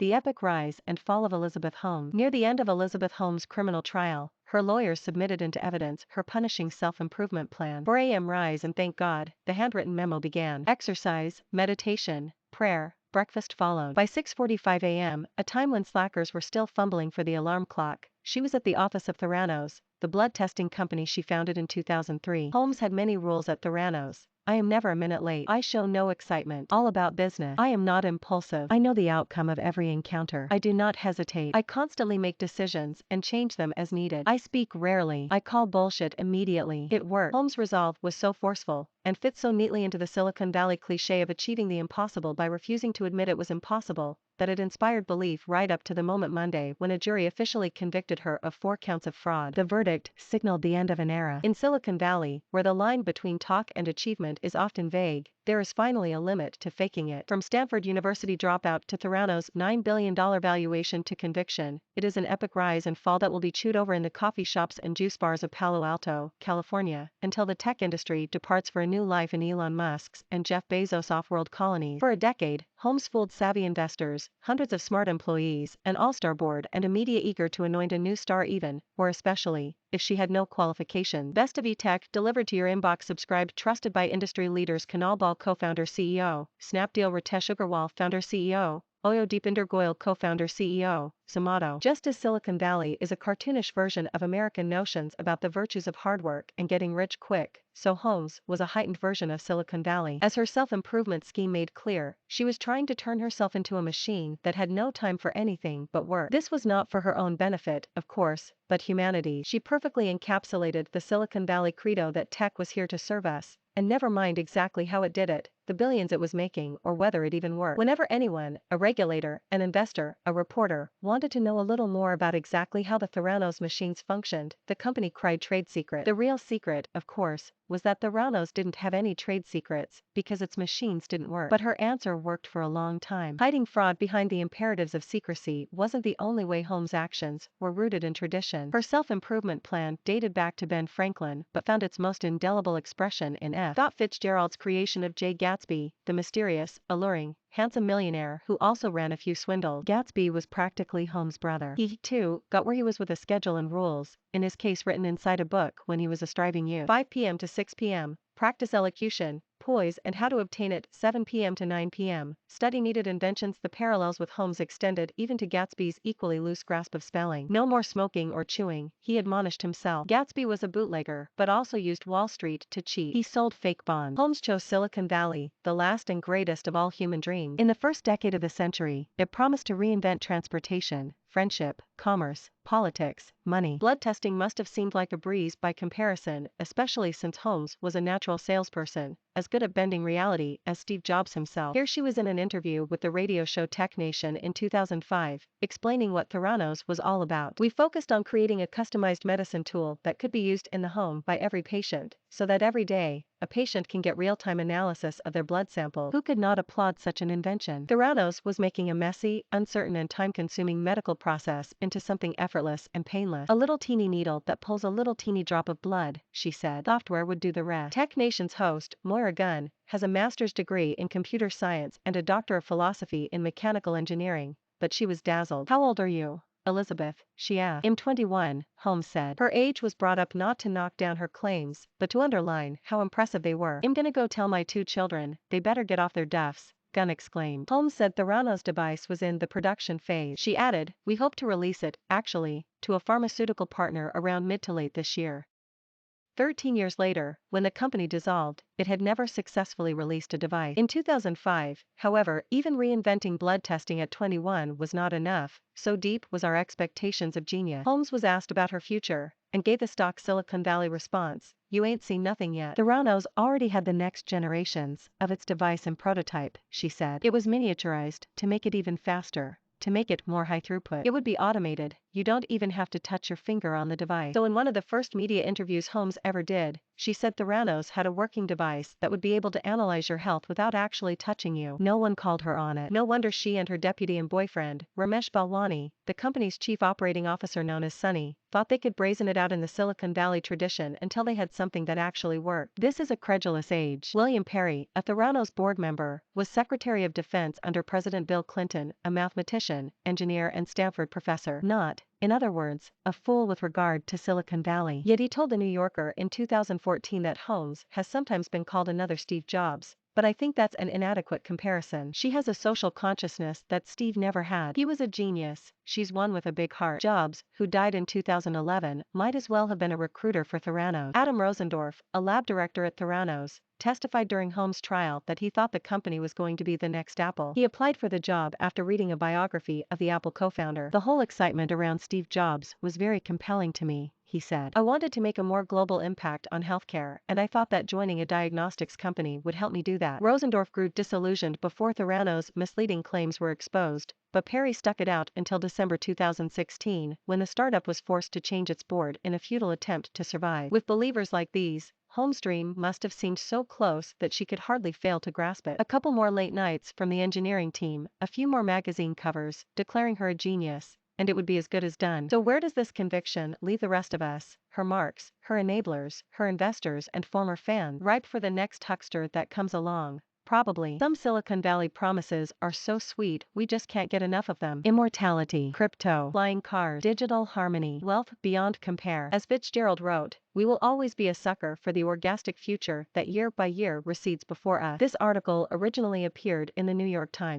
The epic rise and fall of Elizabeth Holmes. Near the end of Elizabeth Holmes' criminal trial, her lawyers submitted into evidence her punishing self-improvement plan. 4 a.m. rise and thank God, the handwritten memo began. Exercise, meditation, prayer, breakfast followed. By 6:45 a.m., a time when slackers were still fumbling for the alarm clock, she was at the office of Theranos, the blood testing company she founded in 2003. Holmes had many rules at Theranos. I am never a minute late. I show no excitement. All about business. I am not impulsive. I know the outcome of every encounter. I do not hesitate. I constantly make decisions and change them as needed. I speak rarely. I call bullshit immediately. It worked. Holmes' resolve was so forceful and fit so neatly into the Silicon Valley cliché of achieving the impossible by refusing to admit it was impossible, that it inspired belief right up to the moment Monday when a jury officially convicted her of 4 counts of fraud. The verdict signaled the end of an era. In Silicon Valley, where the line between talk and achievement is often vague, there is finally a limit to faking it. From Stanford University dropout to Theranos' $9 billion valuation to conviction, it is an epic rise and fall that will be chewed over in the coffee shops and juice bars of Palo Alto, California, until the tech industry departs for a new life in Elon Musk's and Jeff Bezos' off-world colonies. For a decade, Holmes fooled savvy investors, hundreds of smart employees, an all-star board and a media eager to anoint a new star even, or especially, if she had no qualification. Best of E-Tech delivered to your inbox. Subscribed. Trusted by industry leaders. Kanalbal co-founder CEO, Snapdeal Ritesh Agarwal founder CEO, Oyo Deepinder Goyal co-founder CEO, Zomato. Just as Silicon Valley is a cartoonish version of American notions about the virtues of hard work and getting rich quick, so Holmes was a heightened version of Silicon Valley. As her self-improvement scheme made clear, she was trying to turn herself into a machine that had no time for anything but work. This was not for her own benefit, of course, but humanity. She perfectly encapsulated the Silicon Valley credo that tech was here to serve us, and never mind exactly how it did it, the billions it was making, or whether it even worked. Whenever anyone, a regulator, an investor, a reporter, wanted to know a little more about exactly how the Theranos machines functioned, the company cried trade secret. The real secret, of course, was that Theranos didn't have any trade secrets, because its machines didn't work. But her answer worked for a long time. Hiding fraud behind the imperatives of secrecy wasn't the only way Holmes' actions were rooted in tradition. Her self-improvement plan dated back to Ben Franklin, but found its most indelible expression in F. Fitzgerald's creation of Jay Gatsby, the mysterious, alluring, handsome millionaire who also ran a few swindles. Gatsby was practically Holmes' brother. He, too, got where he was with a schedule and rules, in his case written inside a book when he was a striving youth. 5 p.m. to 6 p.m., practice elocution, poise and how to obtain it. 7 p.m. to 9 p.m., study needed inventions. The parallels with Holmes extended even to Gatsby's equally loose grasp of spelling. No more smoking or chewing, he admonished himself. Gatsby was a bootlegger, but also used Wall Street to cheat. He sold fake bonds. Holmes chose Silicon Valley, the last and greatest of all human dreams. In the first decade of the century, it promised to reinvent transportation, friendship, commerce, politics, money. Blood testing must have seemed like a breeze by comparison, especially since Holmes was a natural salesperson, as good at bending reality as Steve Jobs himself. Here she was in an interview with the radio show Tech Nation in 2005, explaining what Theranos was all about. We focused on creating a customized medicine tool that could be used in the home by every patient, so that every day, a patient can get real-time analysis of their blood sample. Who could not applaud such an invention? Theranos was making a messy, uncertain and time-consuming medical process into something effortless and painless. A little teeny needle that pulls a little teeny drop of blood, she said. Software would do the rest. Tech Nation's host, Moira Gunn, has a master's degree in computer science and a doctor of philosophy in mechanical engineering, but she was dazzled. How old are you, Elizabeth? She asked. I'm 21, Holmes said. Her age was brought up not to knock down her claims, but to underline how impressive they were. I'm gonna go tell my 2 children, they better get off their duffs, Gunn exclaimed. Holmes said Theranos' device was in the production phase. She added, we hope to release it, actually, to a pharmaceutical partner around mid to late this year. 13 years later, when the company dissolved, it had never successfully released a device. In 2005, however, even reinventing blood testing at 21 was not enough, so deep was our expectations of genius. Holmes was asked about her future, and gave the stock Silicon Valley response, you ain't seen nothing yet. Theranos already had the next generations of its device in prototype, she said. It was miniaturized to make it even faster, to make it more high throughput. It would be automated, you don't even have to touch your finger on the device. So in one of the first media interviews Holmes ever did, she said Theranos had a working device that would be able to analyze your health without actually touching you. No one called her on it. No wonder she and her deputy and boyfriend, Ramesh Balwani, the company's chief operating officer known as Sunny, thought they could brazen it out in the Silicon Valley tradition until they had something that actually worked. This is a credulous age. William Perry, a Theranos board member, was Secretary of Defense under President Bill Clinton, a mathematician, engineer and Stanford professor. Not, in other words, a fool with regard to Silicon Valley. Yet he told the New Yorker in 2014 that Holmes has sometimes been called another Steve Jobs. But I think that's an inadequate comparison. She has a social consciousness that Steve never had. He was a genius. She's one with a big heart. Jobs, who died in 2011, might as well have been a recruiter for Theranos. Adam Rosendorf, a lab director at Theranos, testified during Holmes' trial that he thought the company was going to be the next Apple. He applied for the job after reading a biography of the Apple co-founder. The whole excitement around Steve Jobs was very compelling to me, he said. I wanted to make a more global impact on healthcare, and I thought that joining a diagnostics company would help me do that. Rosendorf grew disillusioned before Theranos' misleading claims were exposed, but Perry stuck it out until December 2016, when the startup was forced to change its board in a futile attempt to survive. With believers like these, Holmes' dream must have seemed so close that she could hardly fail to grasp it. A couple more late nights from the engineering team, a few more magazine covers, declaring her a genius, and it would be as good as done. So where does this conviction leave the rest of us, her marks, her enablers, her investors and former fans? Ripe for the next huckster that comes along. Probably. Some Silicon Valley promises are so sweet we just can't get enough of them. Immortality, crypto, flying cars, digital harmony, wealth beyond compare. As Fitzgerald wrote, we will always be a sucker for the orgastic future that year by year recedes before us. This article originally appeared in the New York Times.